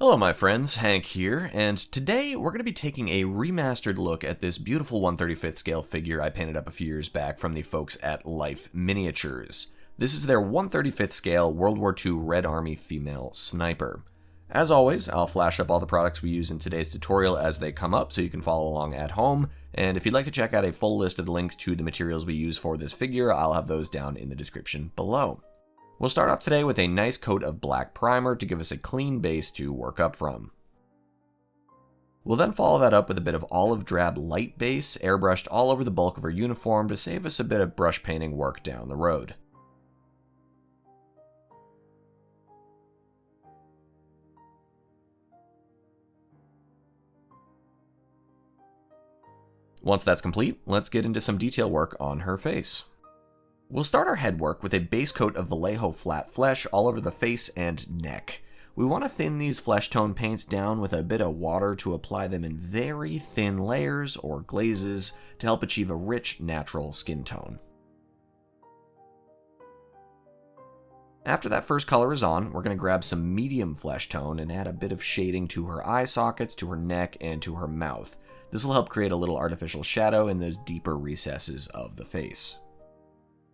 Hello my friends, Hank here, and today we're going to be taking a remastered look at this beautiful 1/35th scale figure I painted up a few years back from the folks at Life Miniatures. This is their 1/35th scale World War II Red Army female sniper. As always, I'll flash up all the products we use in today's tutorial as they come up so you can follow along at home, and if you'd like to check out a full list of the links to the materials we use for this figure, I'll have those down in the description below. We'll start off today with a nice coat of black primer to give us a clean base to work up from. We'll then follow that up with a bit of olive drab light base, airbrushed all over the bulk of her uniform to save us a bit of brush painting work down the road. Once that's complete, let's get into some detail work on her face. We'll start our head work with a base coat of Vallejo flat flesh all over the face and neck. We want to thin these flesh tone paints down with a bit of water to apply them in very thin layers or glazes to help achieve a rich, natural skin tone. After that first color is on, we're going to grab some medium flesh tone and add a bit of shading to her eye sockets, to her neck, and to her mouth. This will help create a little artificial shadow in those deeper recesses of the face.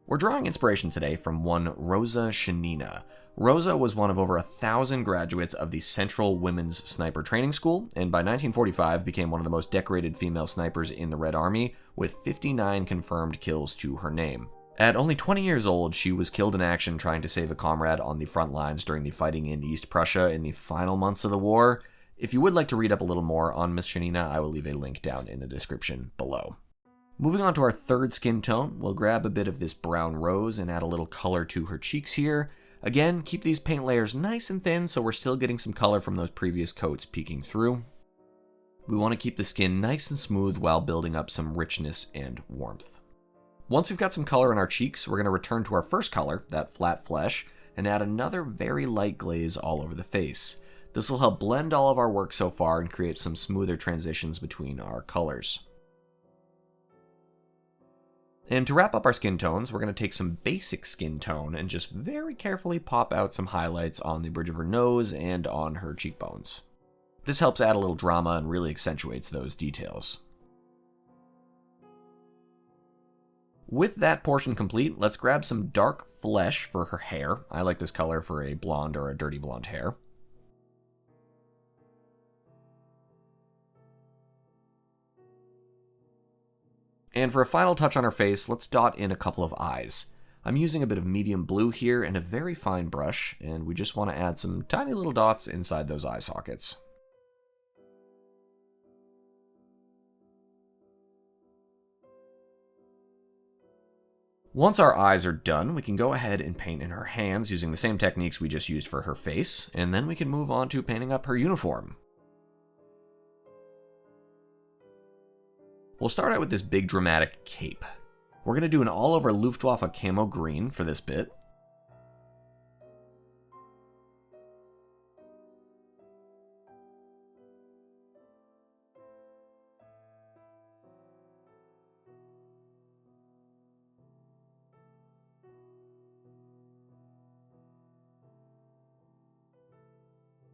We're drawing inspiration today from one Rosa Shanina. Rosa was one of over 1,000 graduates of the Central Women's Sniper Training School, and by 1945 became one of the most decorated female snipers in the Red Army, with 59 confirmed kills to her name. At only 20 years old, she was killed in action trying to save a comrade on the front lines during the fighting in East Prussia in the final months of the war. If you would like to read up a little more on Miss Shanina, I will leave a link down in the description below. Moving on to our third skin tone, we'll grab a bit of this brown rose and add a little color to her cheeks here. Again, keep these paint layers nice and thin so we're still getting some color from those previous coats peeking through. We want to keep the skin nice and smooth while building up some richness and warmth. Once we've got some color in our cheeks, we're going to return to our first color, that flat flesh, and add another very light glaze all over the face. This will help blend all of our work so far and create some smoother transitions between our colors. And to wrap up our skin tones, we're going to take some basic skin tone and just very carefully pop out some highlights on the bridge of her nose and on her cheekbones. This helps add a little drama and really accentuates those details. With that portion complete, let's grab some dark flesh for her hair. I like this color for a blonde or a dirty blonde hair. And for a final touch on her face, let's dot in a couple of eyes. I'm using a bit of medium blue here and a very fine brush, and we just want to add some tiny little dots inside those eye sockets. Once our eyes are done, we can go ahead and paint in her hands using the same techniques we just used for her face, and then we can move on to painting up her uniform. We'll start out with this big dramatic cape. We're going to do an all-over Luftwaffe camo green for this bit.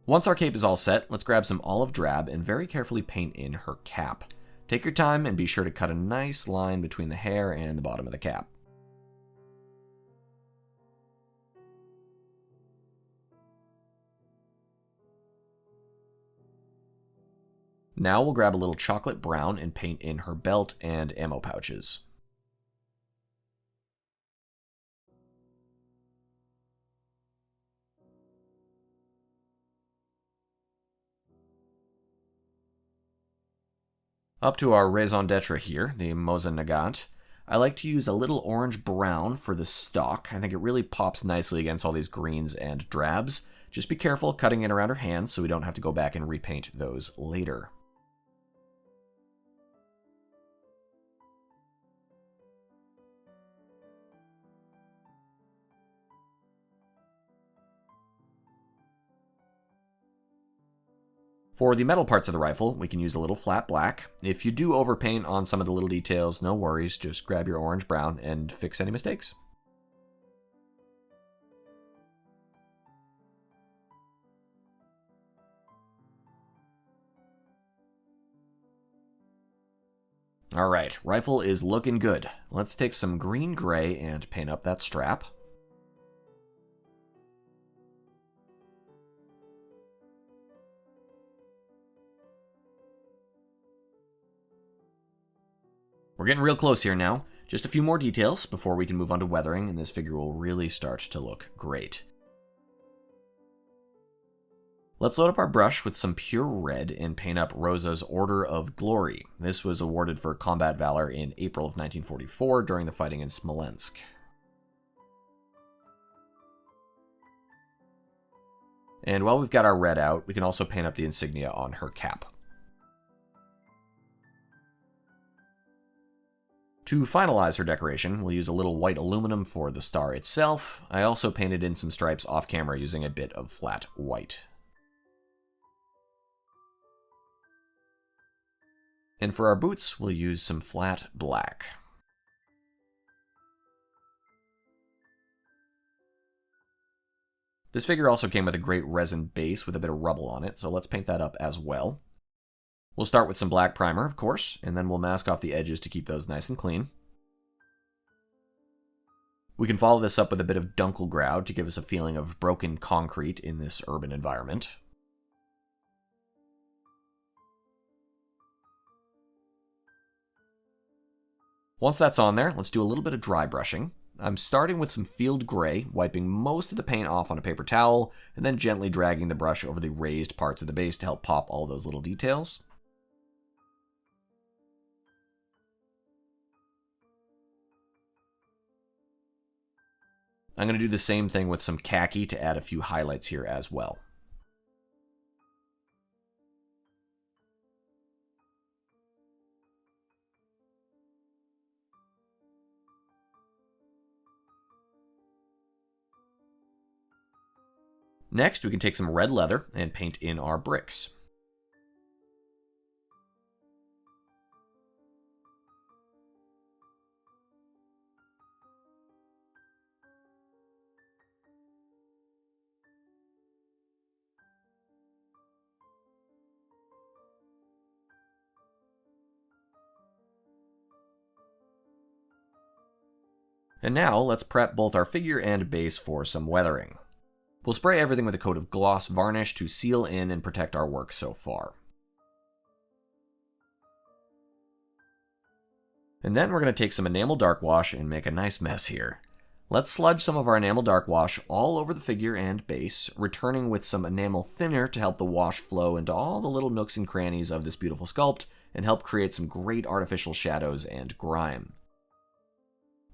Once our cape is all set, let's grab some olive drab and very carefully paint in her cap. Take your time and be sure to cut a nice line between the hair and the bottom of the cap. Now we'll grab a little chocolate brown and paint in her belt and ammo pouches. Up to our raison d'etre here, the Mosin Nagant. I like to use a little orange brown for the stock. I think it really pops nicely against all these greens and drabs. Just be careful cutting it around her hands so we don't have to go back and repaint those later. For the metal parts of the rifle, we can use a little flat black. If you do overpaint on some of the little details, no worries, just grab your orange brown and fix any mistakes. Alright, rifle is looking good. Let's take some green-gray and paint up that strap. We're getting real close here now. Just a few more details before we can move on to weathering, and this figure will really start to look great. Let's load up our brush with some pure red and paint up Rosa's Order of Glory. This was awarded for combat valor in April of 1944 during the fighting in Smolensk. And while we've got our red out, we can also paint up the insignia on her cap. To finalize her decoration, we'll use a little white aluminum for the star itself. I also painted in some stripes off camera using a bit of flat white. And for our boots, we'll use some flat black. This figure also came with a great resin base with a bit of rubble on it, so let's paint that up as well. We'll start with some black primer, of course, and then we'll mask off the edges to keep those nice and clean. We can follow this up with a bit of Dunkelgrau to give us a feeling of broken concrete in this urban environment. Once that's on there, let's do a little bit of dry brushing. I'm starting with some field gray, wiping most of the paint off on a paper towel, and then gently dragging the brush over the raised parts of the base to help pop all those little details. I'm going to do the same thing with some khaki to add a few highlights here as well. Next, we can take some red leather and paint in our bricks. And now, let's prep both our figure and base for some weathering. We'll spray everything with a coat of gloss varnish to seal in and protect our work so far. And then we're going to take some enamel dark wash and make a nice mess here. Let's sludge some of our enamel dark wash all over the figure and base, returning with some enamel thinner to help the wash flow into all the little nooks and crannies of this beautiful sculpt and help create some great artificial shadows and grime.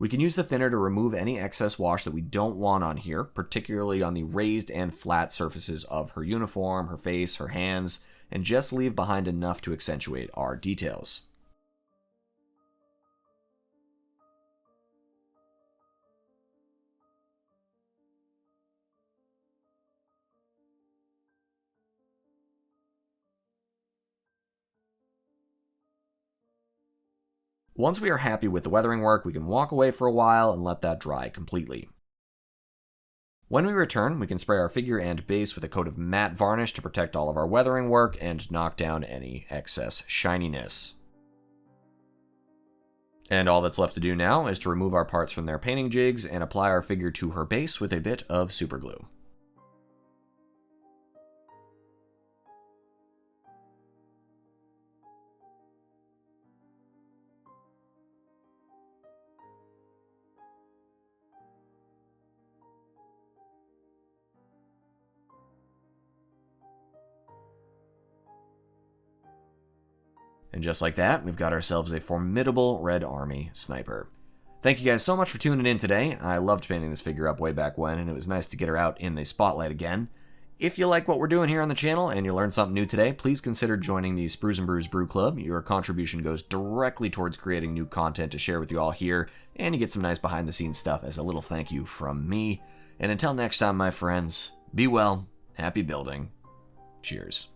We can use the thinner to remove any excess wash that we don't want on here, particularly on the raised and flat surfaces of her uniform, her face, her hands, and just leave behind enough to accentuate our details. Once we are happy with the weathering work, we can walk away for a while and let that dry completely. When we return, we can spray our figure and base with a coat of matte varnish to protect all of our weathering work and knock down any excess shininess. And all that's left to do now is to remove our parts from their painting jigs and apply our figure to her base with a bit of super glue. And just like that, we've got ourselves a formidable Red Army sniper. Thank you guys so much for tuning in today. I loved painting this figure up way back when, and it was nice to get her out in the spotlight again. If you like what we're doing here on the channel and you learned something new today, please consider joining the Sprues and Brews Brew Club. Your contribution goes directly towards creating new content to share with you all here, and you get some nice behind-the-scenes stuff as a little thank you from me. And until next time, my friends, be well, happy building, cheers.